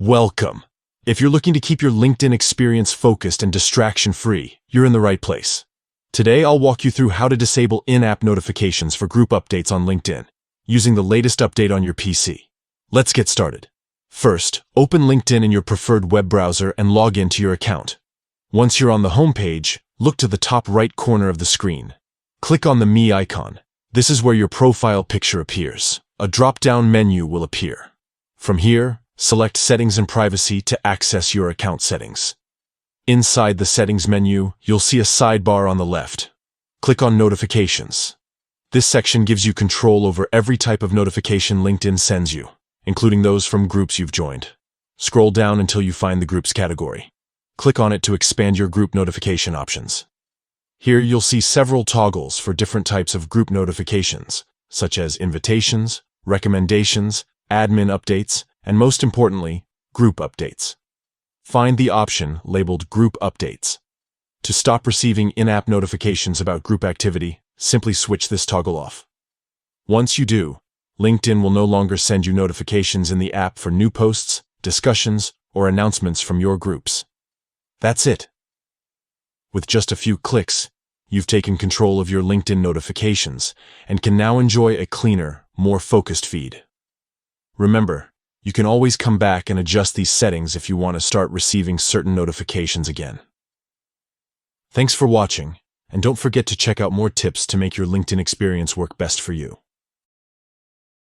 Welcome. If you're looking to keep your LinkedIn experience focused and distraction-free, you're in the right place. Today, I'll walk you through how to disable in-app notifications for group updates on LinkedIn, using the latest update on your PC. Let's get started. First, open LinkedIn in your preferred web browser and log in to your account. Once you're on the home page, look to the top right corner of the screen. Click on the Me icon. This is where your profile picture appears. A drop-down menu will appear. From here, select Settings and Privacy to access your account settings. Inside the Settings menu, you'll see a sidebar on the left. Click on Notifications. This section gives you control over every type of notification LinkedIn sends you, including those from groups you've joined. Scroll down until you find the Groups category. Click on it to expand your group notification options. Here you'll see several toggles for different types of group notifications, such as invitations, recommendations, admin updates, and most importantly, group updates. Find the option labeled Group Updates. To stop receiving in-app notifications about group activity, simply switch this toggle off. Once you do, LinkedIn will no longer send you notifications in the app for new posts, discussions, or announcements from your groups. That's it. With just a few clicks, you've taken control of your LinkedIn notifications and can now enjoy a cleaner, more focused feed. Remember, you can always come back and adjust these settings if you want to start receiving certain notifications again. Thanks for watching, and don't forget to check out more tips to make your LinkedIn experience work best for you.